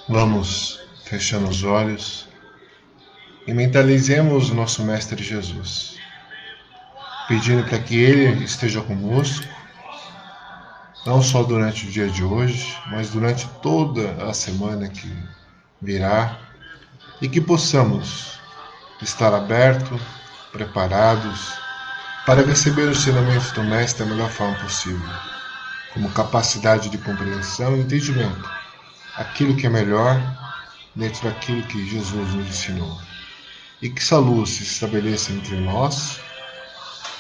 Vamos fechando os olhos e mentalizemos o nosso Mestre Jesus, pedindo para que Ele esteja conosco, não só durante o dia de hoje, mas durante toda a semana que virá, e que possamos estar abertos, preparados para receber os ensinamentos do Mestre da melhor forma possível, como capacidade de compreensão e entendimento, aquilo que é melhor dentro daquilo que Jesus nos ensinou. E que essa luz se estabeleça entre nós,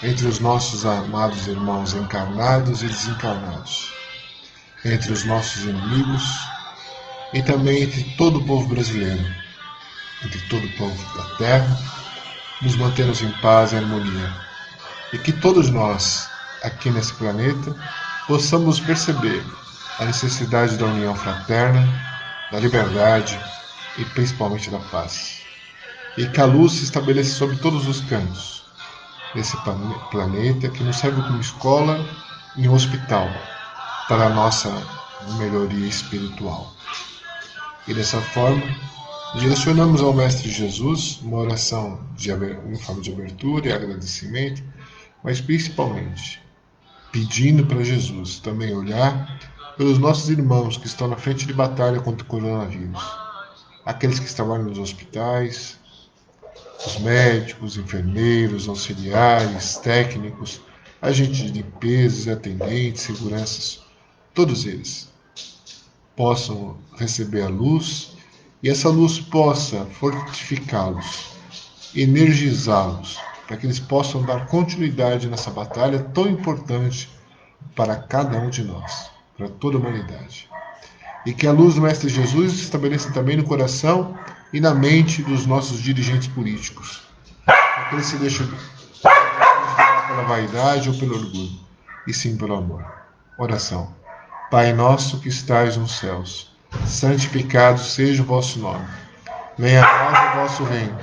entre os nossos amados irmãos encarnados e desencarnados, entre os nossos inimigos e também entre todo o povo brasileiro, entre todo o povo da Terra, nos mantemos em paz e harmonia. E que todos nós, aqui nesse planeta, possamos perceber a necessidade da união fraterna, da liberdade e principalmente da paz. E que a luz se estabeleça sobre todos os cantos desse planeta, que nos serve como escola e um hospital para a nossa melhoria espiritual. E dessa forma, direcionamos ao Mestre Jesus uma oração em forma de abertura e agradecimento, mas principalmente pedindo para Jesus também olhar pelos nossos irmãos que estão na frente de batalha contra o coronavírus, aqueles que trabalham nos hospitais, os médicos, enfermeiros, auxiliares, técnicos, agentes de limpeza, atendentes, seguranças, todos eles possam receber a luz e essa luz possa fortificá-los, energizá-los, para que eles possam dar continuidade nessa batalha tão importante para cada um de nós, para toda a humanidade. E que a luz do Mestre Jesus se estabeleça também no coração e na mente dos nossos dirigentes políticos, para que eles se deixem pela vaidade ou pelo orgulho, e sim pelo amor. Oração. Pai nosso que estais nos céus, santificado seja o vosso nome. Venha a nós o vosso reino.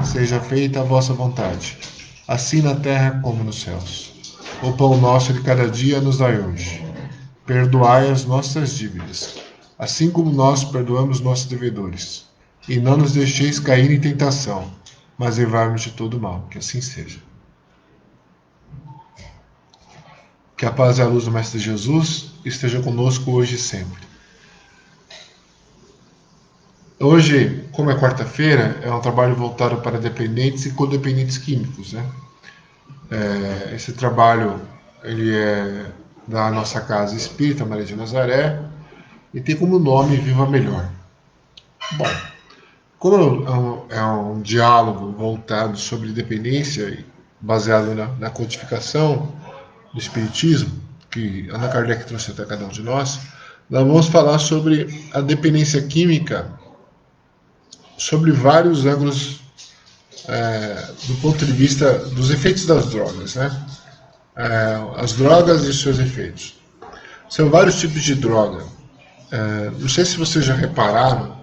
Seja feita a vossa vontade, assim na terra como nos céus. O pão nosso de cada dia nos dai hoje. Perdoai as nossas dívidas, assim como nós perdoamos nossos devedores. E não nos deixeis cair em tentação, mas livrai-nos de todo mal. Que assim seja. Que a paz e a luz do Mestre Jesus esteja conosco hoje e sempre. Hoje, como é quarta-feira, é um trabalho voltado para dependentes e codependentes químicos, né? Esse trabalho ele é da nossa casa espírita, Maria de Nazaré, e tem como nome Viva Melhor. Bom, como é um diálogo voltado sobre dependência, baseado na codificação do Espiritismo, que Allan Kardec trouxe até cada um de nós vamos falar sobre a dependência química, sobre vários ângulos do ponto de vista dos efeitos das drogas, né? As drogas e seus efeitos. São vários tipos de droga. Não sei se vocês já repararam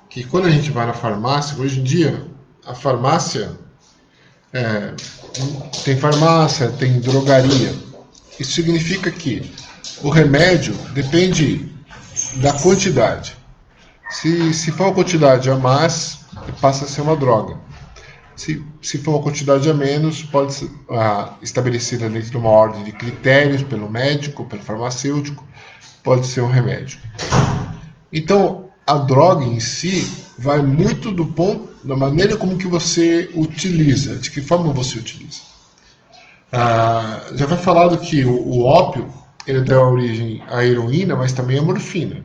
que quando a gente vai na farmácia, hoje em dia, a farmácia tem farmácia, tem drogaria. Isso significa que o remédio depende da quantidade. Se for uma quantidade a mais, passa a ser uma droga. Se for uma quantidade a menos, pode ser estabelecida dentro de uma ordem de critérios pelo médico, pelo farmacêutico, pode ser um remédio. Então, a droga em si vai muito do ponto, da maneira como que você utiliza, de que forma você utiliza. Já foi falado que o ópio ele dá origem à heroína, mas também à morfina.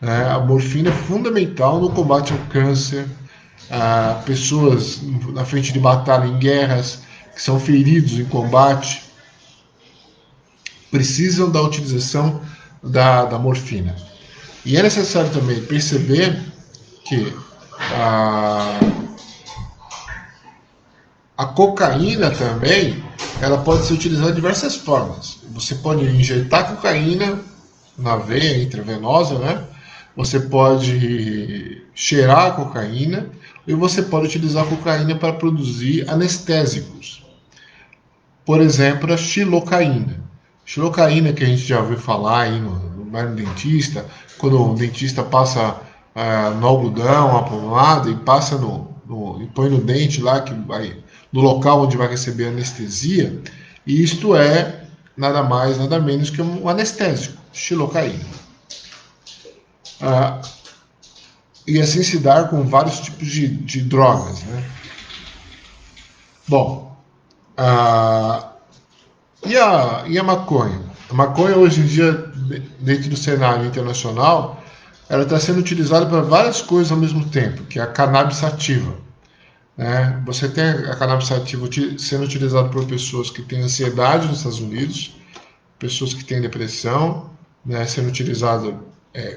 A morfina é fundamental no combate ao câncer. Pessoas na frente de batalha em guerras, que são feridos em combate, precisam da utilização da morfina. E é necessário também perceber que a cocaína também ela pode ser utilizada de diversas formas. Você pode injetar cocaína na veia intravenosa, né? Você pode cheirar a cocaína e você pode utilizar a cocaína para produzir anestésicos. Por exemplo, a xilocaína. Xilocaína, que a gente já ouviu falar aí no vai no dentista, quando o dentista passa no algodão, a pomada, e passa e põe no dente lá, no local onde vai receber anestesia, e isto é nada mais, nada menos que um anestésico, xilocaína. E assim se dar com vários tipos de drogas, né? Bom, e a maconha? A maconha hoje em dia, dentro do cenário internacional, ela está sendo utilizada para várias coisas ao mesmo tempo, que é a cannabis sativa. Né? Você tem a cannabis sativa sendo utilizada por pessoas que têm ansiedade nos Estados Unidos, pessoas que têm depressão, né? Sendo utilizada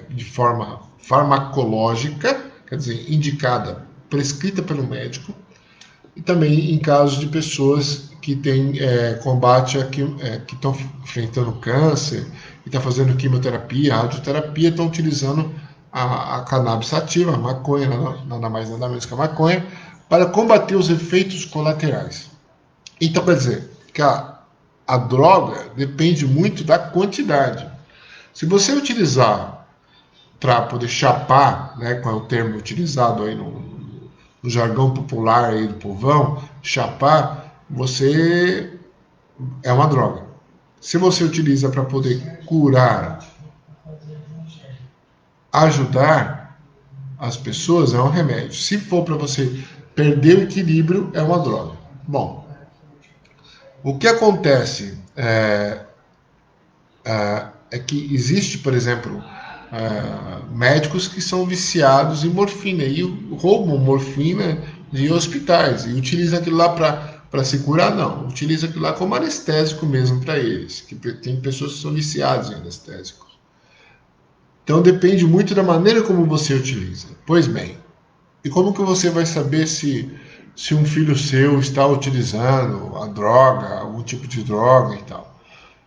de forma farmacológica, quer dizer, indicada, prescrita pelo médico, e também em casos de pessoas que têm combate que estão enfrentando câncer, que estão fazendo quimioterapia, radioterapia, estão utilizando a cannabis sativa, a maconha, nada mais nada menos que a maconha, para combater os efeitos colaterais. Então, quer dizer, que a droga depende muito da quantidade. Se você utilizar para poder chapar, né, qual é o termo utilizado aí no jargão popular aí do povão, chapar, você é uma droga. Se você utiliza para poder curar, ajudar as pessoas, é um remédio. Se for para você perder o equilíbrio, é uma droga. Bom, o que acontece é que existe, por exemplo, médicos que são viciados em morfina e roubam morfina de hospitais e utilizam aquilo lá para se curar, não. Utiliza aquilo lá como anestésico mesmo para eles, que tem pessoas que são viciadas em anestésicos. Então depende muito da maneira como você utiliza. Pois bem, e como que você vai saber se um filho seu está utilizando a droga, algum tipo de droga e tal?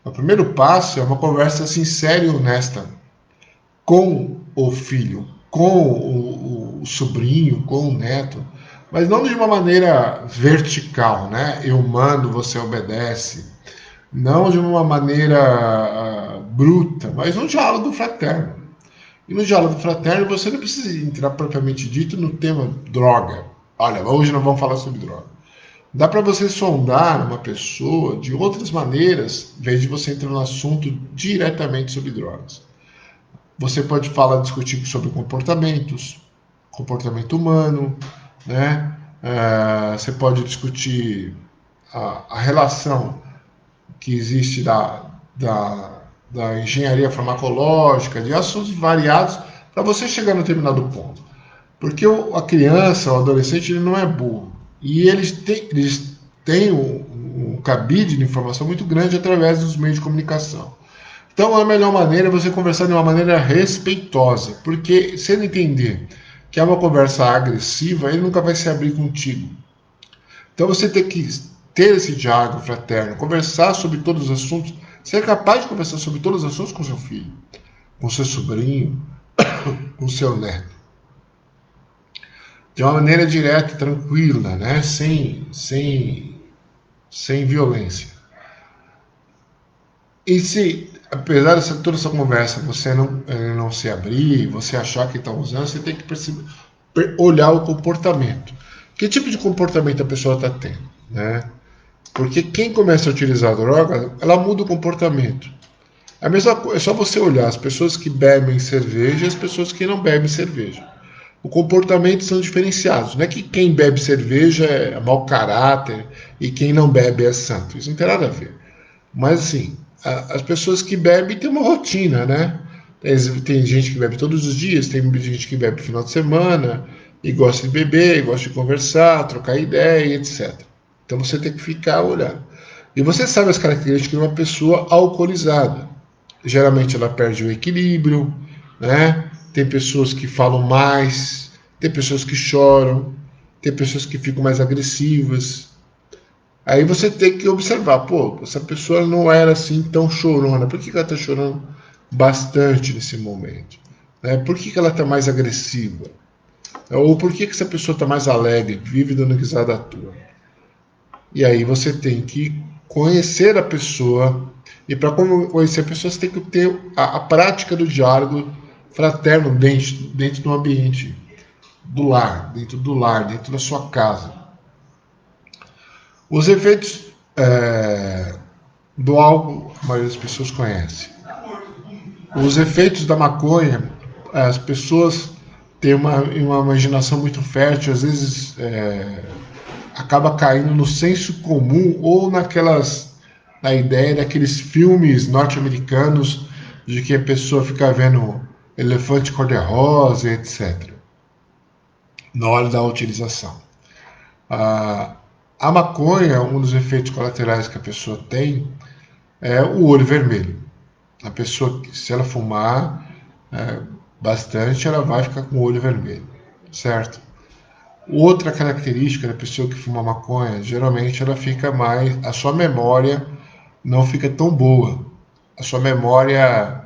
O primeiro passo é uma conversa sincera e honesta com o filho, com o sobrinho, com o neto, mas não de uma maneira vertical, né? Eu mando, você obedece. Não de uma maneira bruta, mas um diálogo fraterno. E no diálogo fraterno você não precisa entrar propriamente dito no tema droga. Olha, hoje nós vamos falar sobre droga. Dá para você sondar uma pessoa de outras maneiras, em vez de você entrar no assunto diretamente sobre drogas. Você pode discutir sobre comportamentos, comportamento humano, né? Você pode discutir a relação que existe da engenharia farmacológica, de assuntos variados, para você chegar no determinado ponto. Porque a criança, o adolescente, ele não é burro. E eles têm um cabide de informação muito grande através dos meios de comunicação. Então a melhor maneira é você conversar de uma maneira respeitosa, porque se ele entender que é uma conversa agressiva, ele nunca vai se abrir contigo. Então você tem que ter esse diálogo fraterno, conversar sobre todos os assuntos, ser capaz de conversar sobre todos os assuntos com seu filho, com seu sobrinho, com seu neto. De uma maneira direta, tranquila, né? sem violência. E se, apesar de toda essa conversa, você não se abrir, você achar que está usando, você tem que olhar o comportamento. Que tipo de comportamento a pessoa está tendo, né? Porque quem começa a utilizar a droga, ela muda o comportamento. A mesma coisa, é só você olhar as pessoas que bebem cerveja e as pessoas que não bebem cerveja. O comportamento são diferenciados. Não é que quem bebe cerveja é mau caráter e quem não bebe é santo. Isso não tem nada a ver. Mas assim, as pessoas que bebem têm uma rotina, né? Tem gente que bebe todos os dias, tem gente que bebe no final de semana e gosta de beber, gosta de conversar, trocar ideia, etc. Então você tem que ficar olhando. E você sabe as características de uma pessoa alcoolizada. Geralmente ela perde o equilíbrio, né? Tem pessoas que falam mais, tem pessoas que choram, tem pessoas que ficam mais agressivas. Aí você tem que observar, pô, essa pessoa não era assim tão chorona, por que ela está chorando bastante nesse momento? Né? Por que ela está mais agressiva? Ou por que essa pessoa está mais alegre, vive dando risada à toa? E aí você tem que conhecer a pessoa E para conhecer pessoas, tem que ter a prática do diálogo fraterno dentro do ambiente do lar, dentro da sua casa. Os efeitos do álcool, a maioria das pessoas conhece. Os efeitos da maconha, as pessoas têm uma imaginação muito fértil, às vezes acaba caindo no senso comum ou na ideia daqueles filmes norte-americanos de que a pessoa fica vendo elefante cor-de-rosa, etc. Na hora da utilização. A maconha, um dos efeitos colaterais que a pessoa tem é o olho vermelho. A pessoa, se ela fumar bastante, ela vai ficar com o olho vermelho, certo? Outra característica da pessoa que fuma maconha, geralmente ela fica mais, a sua memória não fica tão boa. A sua memória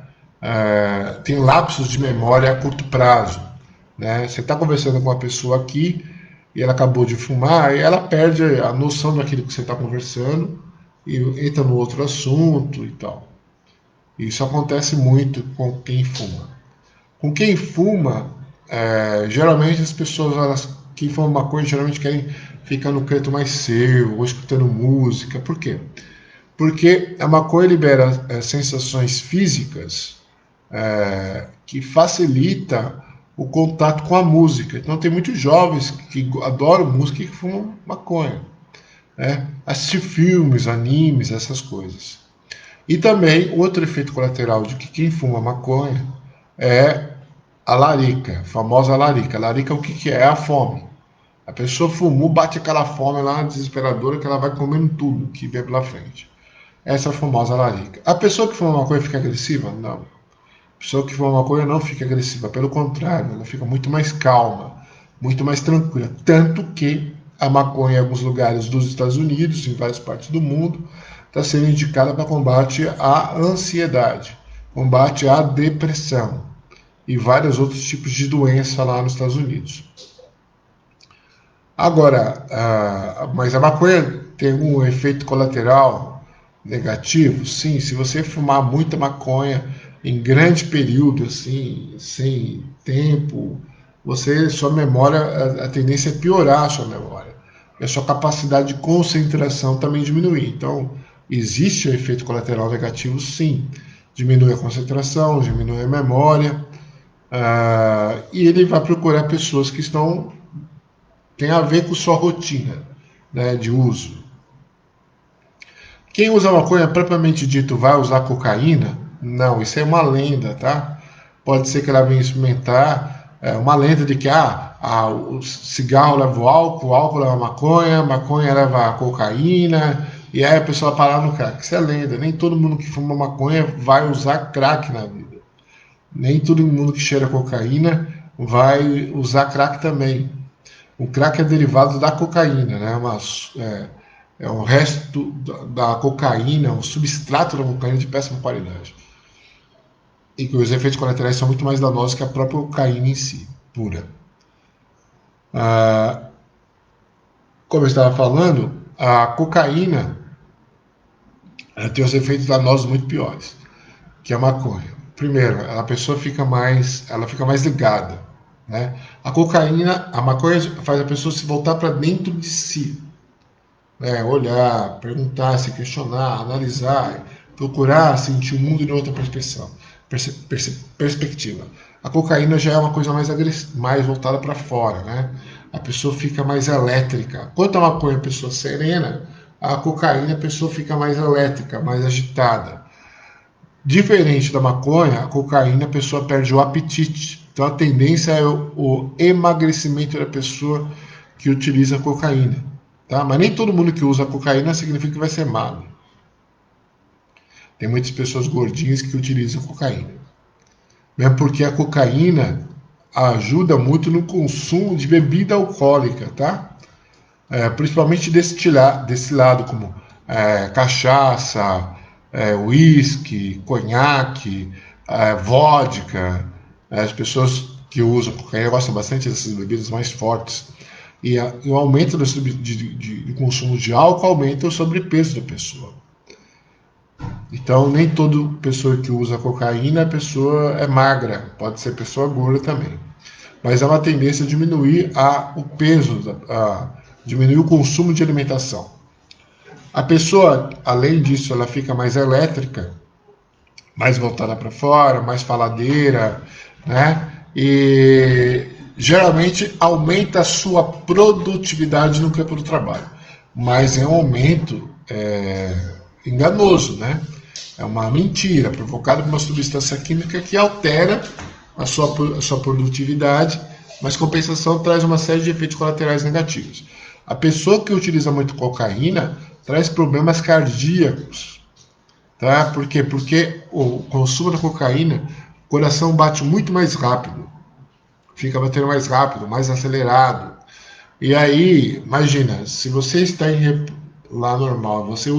tem lapsos de memória a curto prazo, né? Você está conversando com uma pessoa aqui e ela acabou de fumar e ela perde a noção daquilo que você está conversando e entra no outro assunto e tal. Isso acontece muito com quem fuma. Com quem fuma, geralmente as pessoas, quem fuma maconha, geralmente querem ficar no canto mais seu, ou escutando música. Por quê? Porque a maconha libera sensações físicas que facilita o contato com a música. Então tem muitos jovens que adoram música e que fumam maconha. Assistir filmes, animes, essas coisas. E também outro efeito colateral de que quem fuma maconha é a larica, a famosa larica. A larica o que é? É a fome. A pessoa fumou, bate aquela fome lá desesperadora que ela vai comendo tudo que vem pela frente. Essa é a famosa larica. A pessoa que fuma maconha fica agressiva? Não. A pessoa que fuma maconha não fica agressiva, pelo contrário, ela fica muito mais calma, muito mais tranquila. Tanto que a maconha em alguns lugares dos Estados Unidos, em várias partes do mundo, está sendo indicada para combate à ansiedade, combate à depressão e vários outros tipos de doença lá nos Estados Unidos. Agora, mas a maconha tem um efeito colateral negativo? Sim, se você fumar muita maconha em grande período, assim, sem tempo, sua memória, a tendência é piorar a sua memória. E a sua capacidade de concentração também diminuir. Então, existe um efeito colateral negativo, sim. Diminui a concentração, diminui a memória, e ele vai procurar pessoas que tem a ver com sua rotina, né, de uso. Quem usa maconha propriamente dito vai usar cocaína? Não, isso é uma lenda, tá? Pode ser que ela venha experimentar uma lenda de que o cigarro leva o álcool leva a maconha leva a cocaína, e aí a pessoa parar no crack. Isso é lenda. Nem todo mundo que fuma maconha vai usar crack na vida. Nem todo mundo que cheira cocaína vai usar crack também. O crack é derivado da cocaína, né? É o resto da cocaína, o substrato da cocaína de péssima qualidade. E que os efeitos colaterais são muito mais danosos que a própria cocaína em si, pura. Como eu estava falando, a cocaína tem os efeitos danosos muito piores que a maconha. Primeiro, ela fica mais ligada, né? A maconha faz a pessoa se voltar para dentro de si, né? Olhar, perguntar, se questionar, analisar, procurar sentir o mundo de outra perspectiva. A cocaína já é uma coisa mais voltada para fora, né? A pessoa fica mais elétrica. Quanto a maconha, a pessoa serena, a cocaína, a pessoa fica mais elétrica, mais agitada. Diferente da maconha, a cocaína, a pessoa perde o apetite. Então a tendência é o emagrecimento da pessoa que utiliza a cocaína. Tá? Mas nem todo mundo que usa cocaína significa que vai ser magro. Tem muitas pessoas gordinhas que utilizam cocaína. Mesmo porque a cocaína ajuda muito no consumo de bebida alcoólica, tá? Principalmente destilado, como cachaça, uísque, conhaque, vodka. As pessoas que usam cocaína gostam bastante dessas bebidas mais fortes. E o aumento de consumo de álcool aumenta o sobrepeso da pessoa. Então, nem toda pessoa que usa cocaína, a pessoa é magra, pode ser pessoa gorda também. Mas há uma tendência a diminuir o peso, diminuir o consumo de alimentação. A pessoa, além disso, ela fica mais elétrica, mais voltada para fora, mais faladeira, né? E geralmente aumenta a sua produtividade no campo do trabalho. Mas é um aumento enganoso, né? É uma mentira provocada por uma substância química que altera a sua produtividade, mas compensação traz uma série de efeitos colaterais negativos. A pessoa que utiliza muito cocaína traz problemas cardíacos, tá? Por quê? Porque o consumo da cocaína, o coração bate muito mais rápido, fica batendo mais rápido, mais acelerado. E aí, imagina, se você está lá normal, você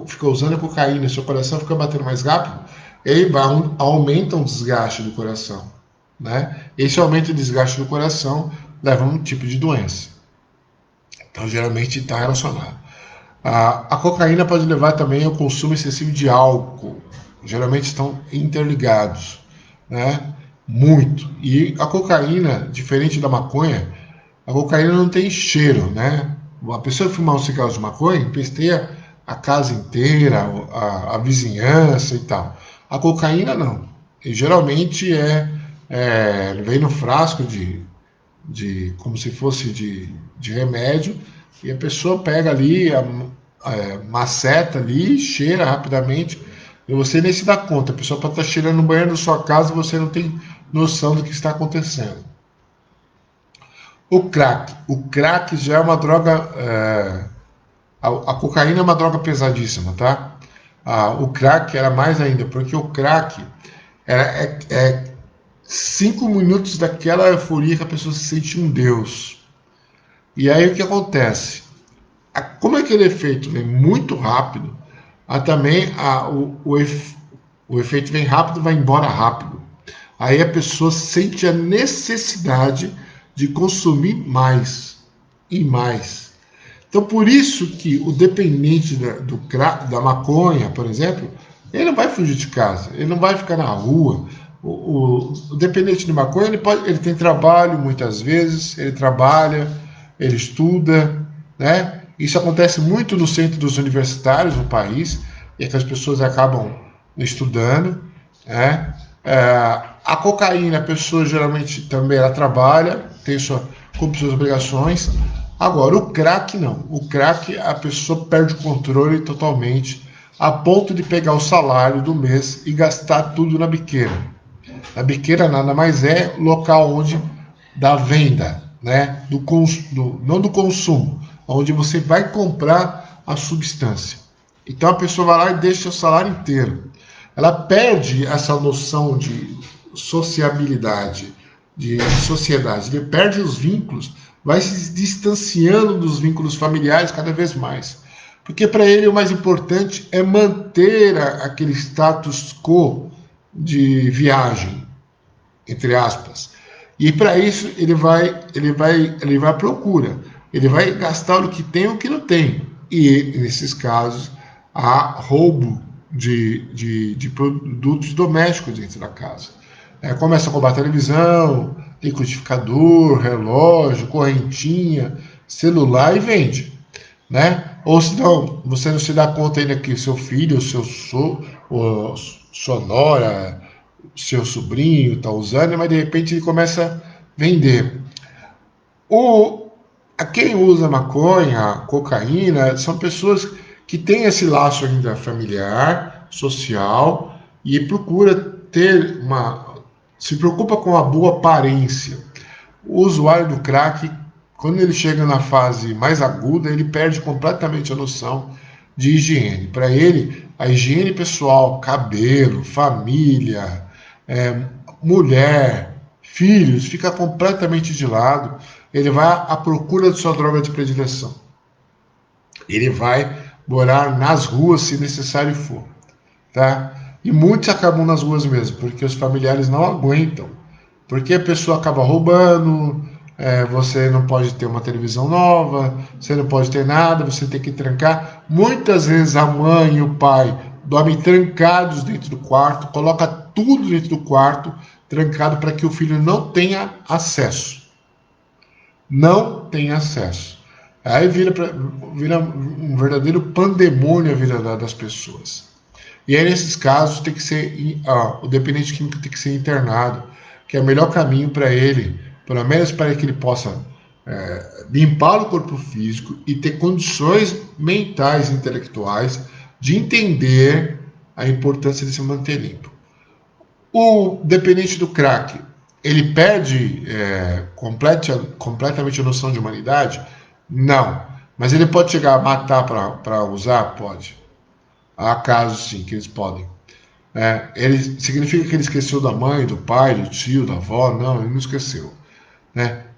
fica usando a cocaína, seu coração fica batendo mais rápido, ele aumenta o desgaste do coração, né? Esse aumento de desgaste do coração leva a um tipo de doença. Então, geralmente está relacionado. A cocaína pode levar também ao consumo excessivo de álcool. Geralmente estão interligados, né? Muito. E a cocaína, diferente da maconha, a cocaína não tem cheiro, né? A pessoa que fumar um cigarro de maconha empesteia a casa inteira, a vizinhança e tal. A cocaína não. E geralmente vem no frasco como se fosse de remédio, e a pessoa pega ali, maceta ali, cheira rapidamente, e você nem se dá conta. A pessoa pode estar cheirando no banheiro da sua casa e você não tem noção do que está acontecendo. O crack. O crack já é uma droga. A cocaína é uma droga pesadíssima, tá? O crack era mais ainda, porque o crack é 5 minutos daquela euforia que a pessoa se sente um deus. E aí o que acontece? Como aquele efeito vem muito rápido, também o efeito vem rápido, vai embora rápido. Aí a pessoa sente a necessidade de consumir mais e mais. Então, por isso que o dependente da maconha, por exemplo, ele não vai fugir de casa, ele não vai ficar na rua. O dependente de maconha, ele tem trabalho muitas vezes, ele trabalha, ele estuda, né? Isso acontece muito no centro dos universitários no país, e é que as pessoas acabam estudando, né? A cocaína, a pessoa geralmente também ela trabalha, cumpre suas obrigações. Agora, o crack não. O crack, a pessoa perde o controle totalmente, a ponto de pegar o salário do mês e gastar tudo na biqueira. A biqueira nada mais é local onde da venda, né? Não do consumo, onde você vai comprar a substância. Então a pessoa vai lá e deixa o salário inteiro. Ela perde essa noção de sociabilidade, de sociedade, ele perde os vínculos, vai se distanciando dos vínculos familiares cada vez mais. Porque para ele o mais importante é manter aquele status quo de viagem, entre aspas. E para isso ele vai à procura. Ele vai gastar o que tem e o que não tem. E nesses casos há roubo de produtos domésticos dentro da casa. Começa a roubar televisão, liquidificador, relógio, correntinha, celular e vende, né? Ou se não, você não se dá conta ainda que seu filho, ou sua nora, seu sobrinho está usando, mas de repente ele começa a vender. Quem usa maconha, cocaína, são pessoas que têm esse laço ainda familiar, social, e se preocupa com a boa aparência. O usuário do crack, quando ele chega na fase mais aguda, ele perde completamente a noção de higiene. Para ele, a higiene pessoal, cabelo, família, mulher, filhos, fica completamente de lado. Ele vai à procura de sua droga de predileção. Ele vai morar nas ruas se necessário for, tá? E muitos acabam nas ruas mesmo, porque os familiares não aguentam. Porque a pessoa acaba roubando, você não pode ter uma televisão nova, você não pode ter nada, você tem que trancar. Muitas vezes a mãe e o pai dormem trancados dentro do quarto, coloca tudo dentro do quarto, trancado para que o filho não tenha acesso. Não tem acesso. Aí vira um verdadeiro pandemônio a vida das pessoas. E aí, nesses casos, tem que ser o dependente químico tem que ser internado, que é o melhor caminho para ele, pelo menos para que ele possa limpar o corpo físico e ter condições mentais e intelectuais de entender a importância de se manter limpo. O dependente do crack, ele perde completamente a noção de humanidade? Não. Mas ele pode chegar a matar para usar? Pode. Há casos, sim, que eles podem. Ele significa que ele esqueceu da mãe, do pai, do tio, da avó? Não, ele não esqueceu.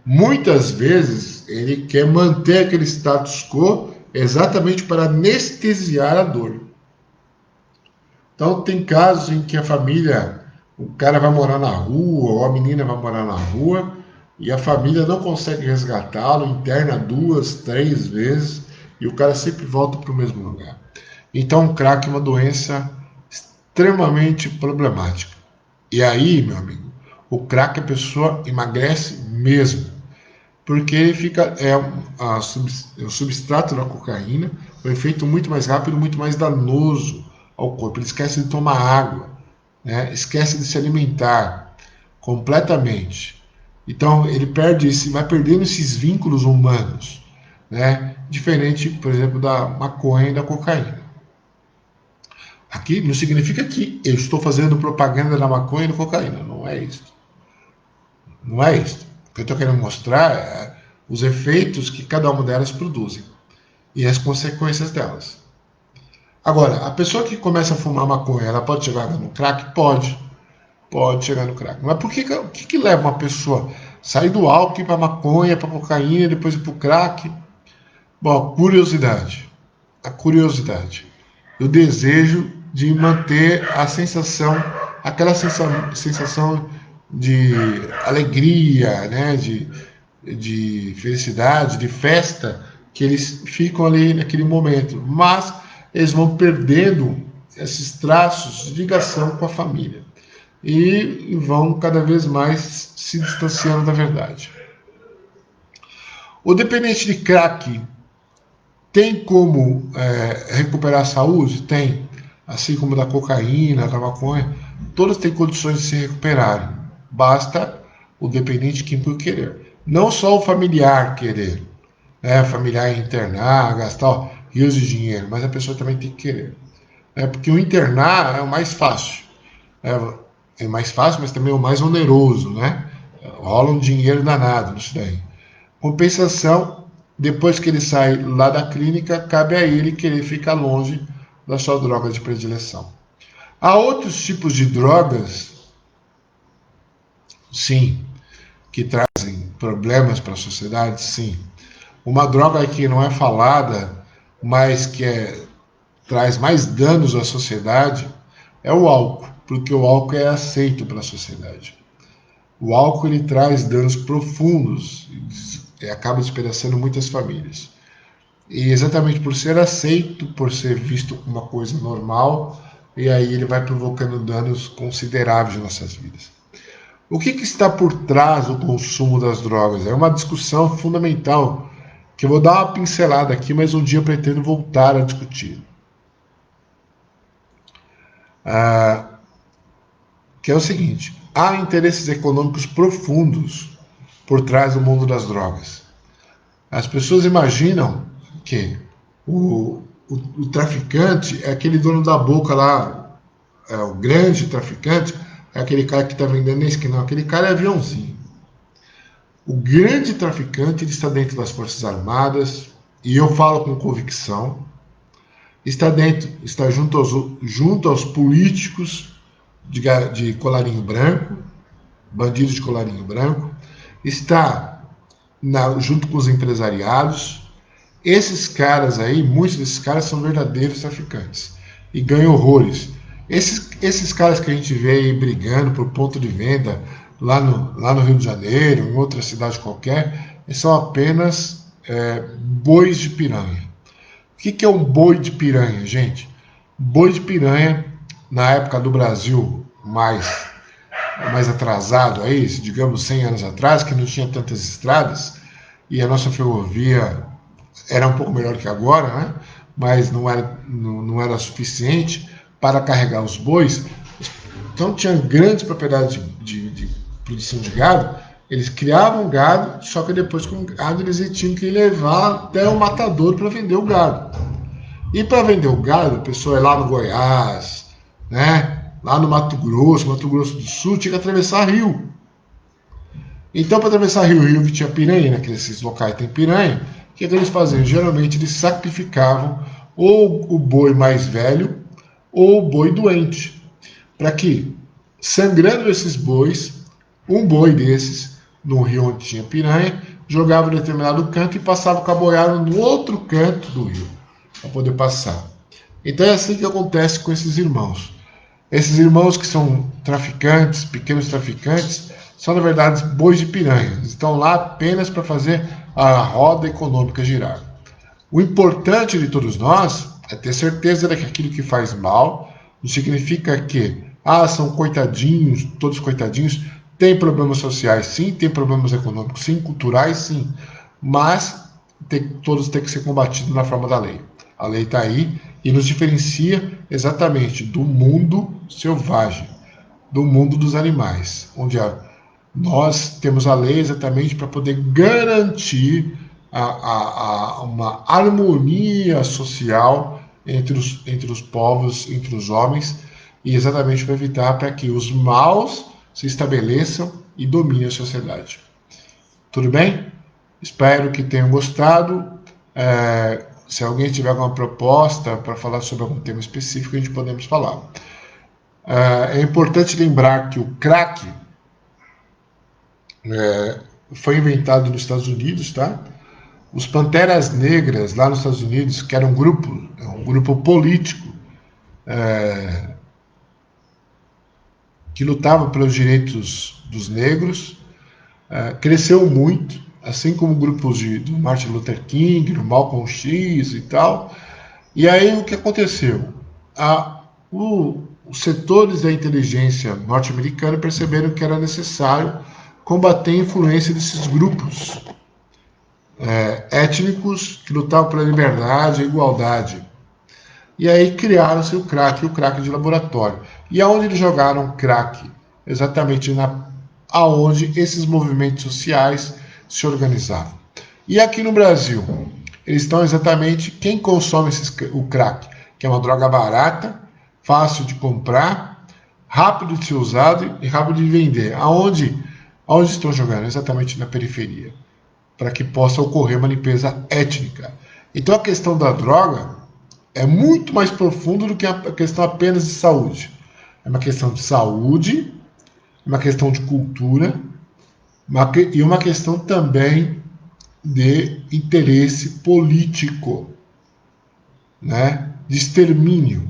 Muitas vezes ele quer manter aquele status quo exatamente para anestesiar a dor. Então tem casos em que a família, o cara vai morar na rua, ou a menina vai morar na rua, e a família não consegue resgatá-lo, interna 2, 3 vezes, e o cara sempre volta para o mesmo lugar. Então o crack é uma doença extremamente problemática. E aí, meu amigo, o crack a pessoa emagrece mesmo, porque ele fica o substrato da cocaína, o efeito muito mais rápido, muito mais danoso ao corpo. Ele esquece de tomar água, esquece de se alimentar completamente. Então ele vai perdendo esses vínculos humanos, diferente, por exemplo, da maconha e da cocaína. Aqui não significa que eu estou fazendo propaganda da maconha e da cocaína, não é isso. Não é isso. O que eu estou querendo mostrar é os efeitos que cada uma delas produzem e as consequências delas. Agora, a pessoa que começa a fumar maconha, ela pode chegar no crack? Pode. Pode chegar no crack. Mas o que leva uma pessoa a sair do álcool para maconha, para cocaína, depois ir para o crack? Bom, curiosidade. A curiosidade. O desejo de manter a sensação, aquela sensação de alegria, de felicidade, de festa, que eles ficam ali naquele momento. Mas eles vão perdendo esses traços de ligação com a família e vão cada vez mais se distanciando da verdade. O dependente de crack tem como recuperar a saúde? Tem. Assim como da cocaína, da maconha, todas têm condições de se recuperarem. Basta o dependente químico querer. Não só o familiar querer. O familiar internar, gastar rios de dinheiro, mas a pessoa também tem que querer. Porque o internar é o mais fácil. É mais fácil, mas também é o mais oneroso, Rola um dinheiro danado nisso daí. Compensação, depois que ele sai lá da clínica, cabe a ele querer ficar longe da sua droga de predileção. Há outros tipos de drogas, sim, que trazem problemas para a sociedade, sim. Uma droga que não é falada, mas que traz mais danos à sociedade, é o álcool, porque o álcool é aceito pela sociedade. O álcool ele traz danos profundos e acaba despedaçando muitas famílias. E exatamente por ser aceito, por ser visto como uma coisa normal, e aí ele vai provocando danos consideráveis em nossas vidas. O que está por trás do consumo das drogas? É uma discussão fundamental, que eu vou dar uma pincelada aqui, mas um dia eu pretendo voltar a discutir. Que é o seguinte: há interesses econômicos profundos por trás do mundo das drogas. As pessoas imaginam que o traficante é aquele dono da boca lá, o grande traficante é aquele cara que está vendendo na esquina. Não, aquele cara é aviãozinho. O grande traficante ele está dentro das Forças Armadas, e eu falo com convicção, está junto aos políticos de colarinho branco, bandidos de colarinho branco, está junto com os empresariados. Esses caras aí, muitos desses caras são verdadeiros traficantes e ganham horrores. Esses caras que a gente vê aí brigando por ponto de venda lá no Rio de Janeiro, em outra cidade qualquer, são apenas bois de piranha. O que é um boi de piranha, gente? Boi de piranha, na época do Brasil mais atrasado, aí, digamos 100 anos atrás, que não tinha tantas estradas, e a nossa ferrovia era um pouco melhor que agora, né? Mas não era suficiente para carregar os bois. Então tinha grandes propriedades de produção de gado, eles criavam gado, só que depois com o gado eles tinham que levar até o matador para vender o gado. E para vender o gado, a pessoa ia lá no Goiás, né? Lá no Mato Grosso do Sul, tinha que atravessar rio. Então, para atravessar rio que tinha piranha, naqueles locais tem piranha, o que eles faziam? Geralmente eles sacrificavam ou o boi mais velho ou o boi doente, para que, sangrando esses bois, um boi desses, no rio onde tinha piranha, jogava em determinado canto e passava com a boiada no outro canto do rio, para poder passar. Então é assim que acontece com esses irmãos. Esses irmãos que são traficantes, pequenos traficantes, são na verdade bois de piranha. Eles estão lá apenas para fazer a roda econômica girar. O importante de todos nós é ter certeza de que aquilo que faz mal não significa que, são coitadinhos, todos coitadinhos. Tem problemas sociais, sim, tem problemas econômicos, sim, culturais, sim, mas todos têm que ser combatidos na forma da lei. A lei está aí e nos diferencia exatamente do mundo selvagem, do mundo dos animais, onde nós temos a lei exatamente para poder garantir uma harmonia social entre os povos, entre os homens, e exatamente para evitar para que os maus se estabeleçam e dominem a sociedade. Tudo bem? Espero que tenham gostado. Se alguém tiver alguma proposta para falar sobre algum tema específico, a gente podemos falar. É importante lembrar que o crack foi inventado nos Estados Unidos, tá? Os Panteras Negras, lá nos Estados Unidos, que era um grupo político que lutava pelos direitos dos negros, cresceu muito, assim como grupos do Martin Luther King, do Malcolm X e tal. E aí o que aconteceu? Os setores da inteligência norte-americana perceberam que era necessário combater a influência desses grupos étnicos que lutavam pela liberdade e igualdade. E aí criaram-se o crack de laboratório. E aonde eles jogaram crack? Exatamente aonde esses movimentos sociais se organizavam. E aqui no Brasil, eles estão exatamente quem consome o crack, que é uma droga barata, fácil de comprar, rápido de ser usado e rápido de vender. Aonde estão jogando? Exatamente na periferia, para que possa ocorrer uma limpeza étnica. Então a questão da droga é muito mais profunda do que a questão apenas de saúde. É uma questão de saúde, uma questão de cultura e uma questão também de interesse político, né? De extermínio.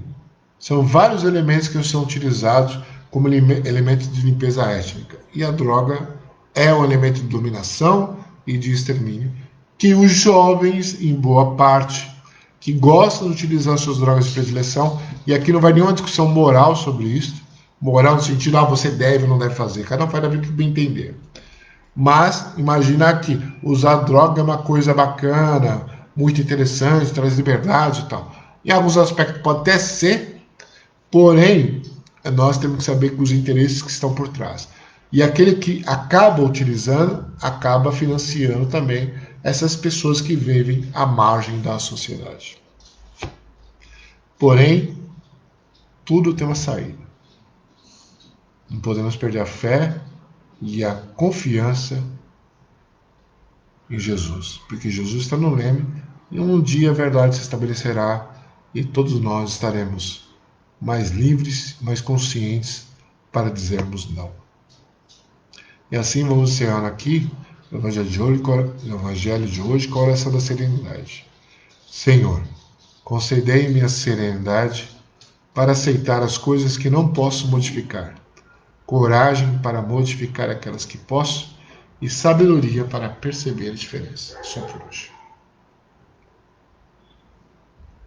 São vários elementos que são utilizados como elementos de limpeza étnica. E a droga é um elemento de dominação e de extermínio que os jovens, em boa parte, que gostam de utilizar suas drogas de predileção, e aqui não vai nenhuma discussão moral sobre isso, moral no sentido, você deve ou não deve fazer, cada um faz da vida que bem entender. Mas imagina que usar droga é uma coisa bacana, muito interessante, traz liberdade e tal. Em alguns aspectos pode até ser, porém, nós temos que saber os interesses que estão por trás. E aquele que acaba utilizando, acaba financiando também essas pessoas que vivem à margem da sociedade. Porém, tudo tem uma saída. Não podemos perder a fé e a confiança em Jesus, porque Jesus está no leme e um dia a verdade se estabelecerá e todos nós estaremos mais livres, mais conscientes para dizermos não. E assim vamos encerrar aqui o Evangelho de hoje com a oração da serenidade. Senhor, concedei-me a serenidade para aceitar as coisas que não posso modificar, coragem para modificar aquelas que posso e sabedoria para perceber a diferença. Só por hoje.